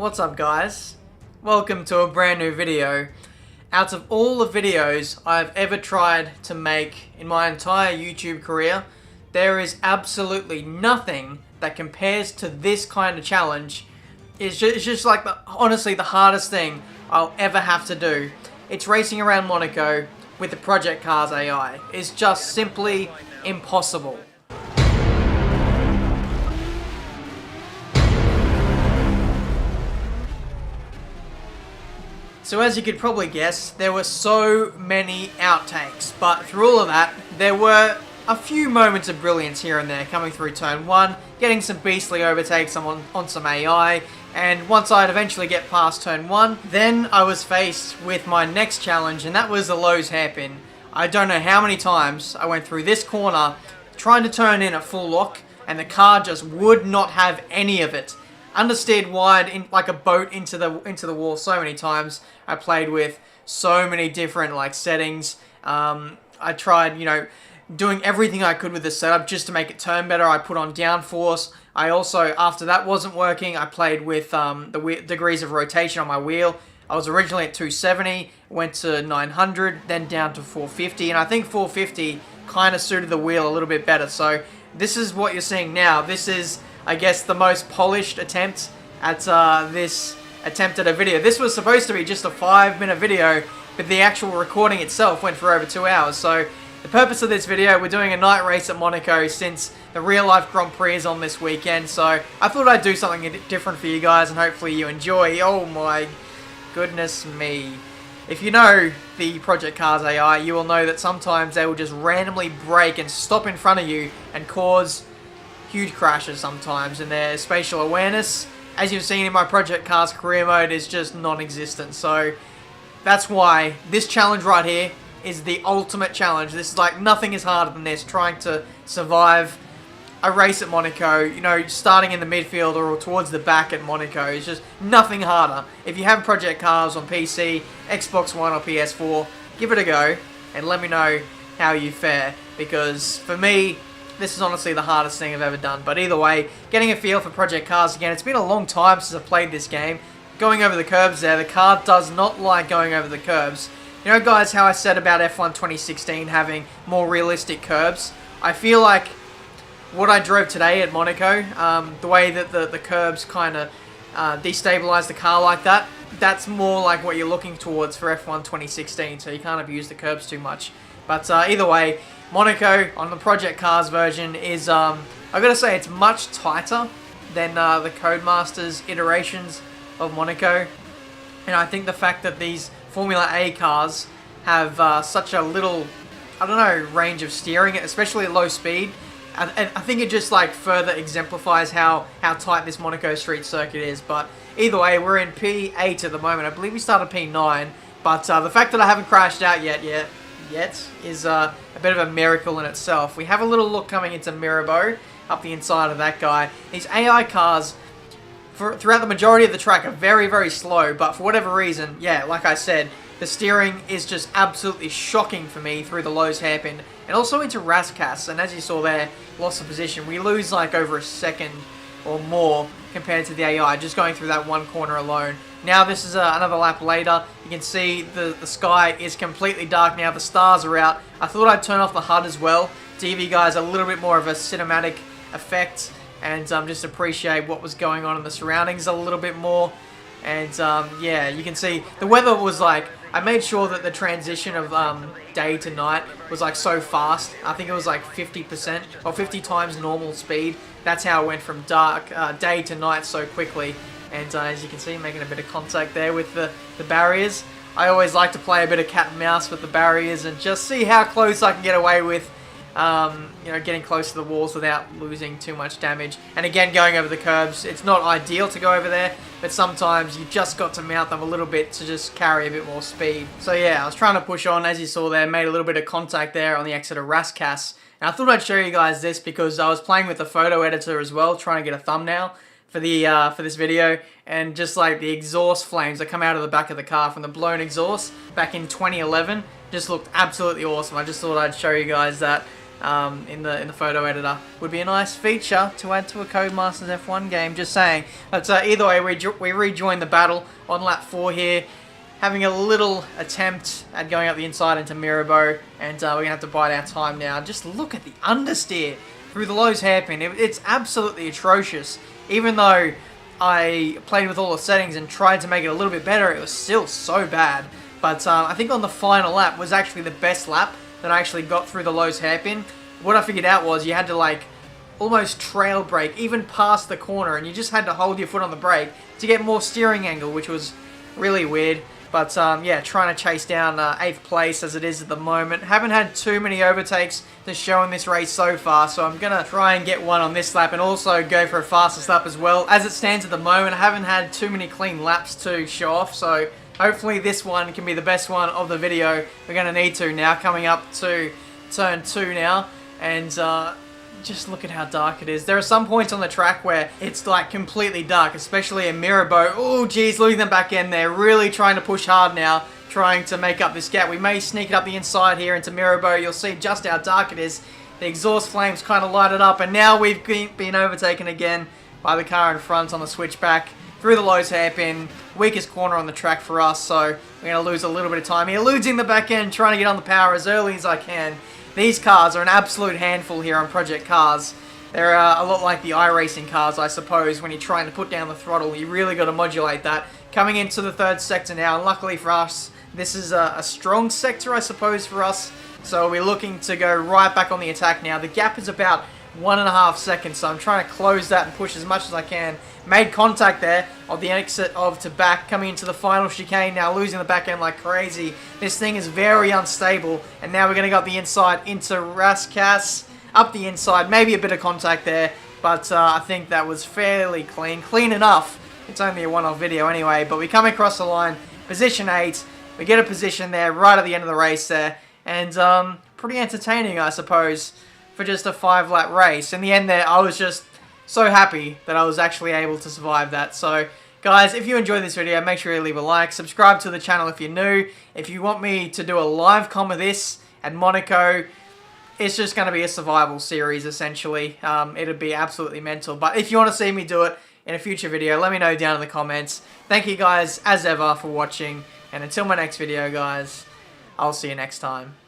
What's up guys? Welcome to a brand new video. Out of all the videos I've ever tried to make in my entire YouTube career, there is absolutely nothing that compares to this kind of challenge. It's just like, honestly, the hardest thing I'll ever have to do. It's racing around Monaco with the Project Cars AI. It's just simply impossible. So as you could probably guess, there were so many outtakes, but through all of that, there were a few moments of brilliance here and there coming through turn 1, getting some beastly overtakes on some AI, and once I'd eventually get past turn 1, then I was faced with my next challenge, and that was the Lowe's hairpin. I don't know how many times I went through this corner trying to turn in at full lock, and the car just would not have any of it. Understeered wide in like a boat into the wall so many times. I played with so many different settings. I tried, doing everything I could with the setup just to make it turn better. I put on downforce. I also, after that wasn't working, I played with the degrees of rotation on my wheel. I was originally at 270, went to 900, then down to 450, and I think 450 kind of suited the wheel a little bit better. So this is what you're seeing now. This is, I guess, the most polished attempt at this attempt at a video. This was supposed to be just a 5-minute video, but the actual recording itself went for over 2 hours. So the purpose of this video, we're doing a night race at Monaco since the real life Grand Prix is on this weekend. So I thought I'd do something different for you guys and hopefully you enjoy. Oh my goodness me. If you know the Project Cars AI, you will know that sometimes they will just randomly brake and stop in front of you and cause huge crashes sometimes, and their spatial awareness, as you've seen in my Project Cars career mode, is just non-existent. So that's why this challenge right here is the ultimate challenge. This is like, nothing is harder than this, trying to survive a race at Monaco, starting in the midfield or towards the back at Monaco. It's just nothing harder. If you have Project Cars on PC, Xbox One or PS4, give it a go and let me know how you fare, because for me, this is honestly the hardest thing I've ever done. But either way, getting a feel for Project Cars again. It's been a long time since I've played this game. Going over the curbs there, the car does not like going over the curbs. You know, guys, how I said about F1 2016 having more realistic curbs? I feel like what I drove today at Monaco, the way that the curbs kind of destabilize the car like that, that's more like what you're looking towards for F1 2016, so you can't abuse the curbs too much. But either way, Monaco on the Project Cars version is, I've got to say, it's much tighter than the Codemasters iterations of Monaco. And I think the fact that these Formula A cars have such a little, I don't know, range of steering, especially at low speed, and I think it just further exemplifies how tight this Monaco street circuit is. But either way, we're in P8 at the moment. I believe we started P9, but the fact that I haven't crashed out yet is a bit of a miracle in itself. We have a little look coming into Mirabeau, up the inside of that guy. These AI cars, throughout the majority of the track, are very, very slow, but for whatever reason, yeah, like I said, the steering is just absolutely shocking for me through the Lowe's hairpin, and also into Rascasse, and as you saw there, loss of position. We lose over a second or more compared to the AI, just going through that one corner alone. Now this is another lap later. You can see the sky is completely dark now. The stars are out. I thought I'd turn off the HUD as well to give you guys a little bit more of a cinematic effect and just appreciate what was going on in the surroundings a little bit more. And yeah, you can see the weather was I made sure that the transition of day to night was so fast. I think it was 50% or 50 times normal speed. That's how it went from day to night so quickly. And as you can see, making a bit of contact there with the barriers. I always like to play a bit of cat and mouse with the barriers and just see how close I can get away with, getting close to the walls without losing too much damage. And again, going over the curbs, it's not ideal to go over there, but sometimes you just got to mount them a little bit to just carry a bit more speed. So yeah, I was trying to push on, as you saw there, made a little bit of contact there on the exit of Rascasse. And I thought I'd show you guys this because I was playing with the photo editor as well, trying to get a thumbnail for this video, and just the exhaust flames that come out of the back of the car from the blown exhaust back in 2011 just looked absolutely awesome. I just thought I'd show you guys that. in the photo editor. Would be a nice feature to add to a Codemasters F1 game, just saying. But either way, we rejoin the battle on lap 4 here, having a little attempt at going up the inside into Mirabeau, and we're going to have to bide our time now. Just look at the understeer through the Lowe's hairpin. It's absolutely atrocious. Even though I played with all the settings and tried to make it a little bit better, it was still so bad. But I think on the final lap was actually the best lap that I actually got through the Lowe's hairpin. What I figured out was you had to like almost trail brake even past the corner, and you just had to hold your foot on the brake to get more steering angle, which was really weird. But yeah, trying to chase down 8th place as it is at the moment. Haven't had too many overtakes to show in this race so far, so I'm going to try and get one on this lap and also go for a fastest lap as well. As it stands at the moment, I haven't had too many clean laps to show off, so hopefully this one can be the best one of the video. We're going to need to now, coming up to turn 2 now, and just look at how dark it is. There are some points on the track where it's like completely dark, especially in Mirabeau. Oh geez, losing them back in there. Really trying to push hard now, trying to make up this gap. We may sneak it up the inside here into Mirabeau. You'll see just how dark it is. The exhaust flames kind of light it up, and now we've been overtaken again by the car in front on the switchback through the Lowe's hairpin. Weakest corner on the track for us, so we're going to lose a little bit of time here. Losing the back end, trying to get on the power as early as I can. These cars are an absolute handful here on Project Cars. They're a lot like the iRacing cars, I suppose. When you're trying to put down the throttle, you really got to modulate that. Coming into the 3rd sector now, and luckily for us, this is a strong sector, I suppose, for us. So we're looking to go right back on the attack now. The gap is about 1.5 seconds, so I'm trying to close that and push as much as I can. Made contact there of the exit of to back, coming into the final chicane now, losing the back end like crazy. This thing is very unstable, and now we're going to go up the inside into Raskas, up the inside, maybe a bit of contact there, but I think that was fairly clean enough. It's only a one-off video anyway, but we come across the line, position 8, we get a position there right at the end of the race there, and pretty entertaining, I suppose, for just a 5-lap race. In the end there, I was just so happy that I was actually able to survive that. So guys, if you enjoyed this video, make sure you leave a like, subscribe to the channel if you're new. If you want me to do a live com of this at Monaco, it's just going to be a survival series essentially. It'll be absolutely mental, but if you want to see me do it in a future video, let me know down in the comments. Thank you guys as ever for watching, and until my next video guys, I'll see you next time.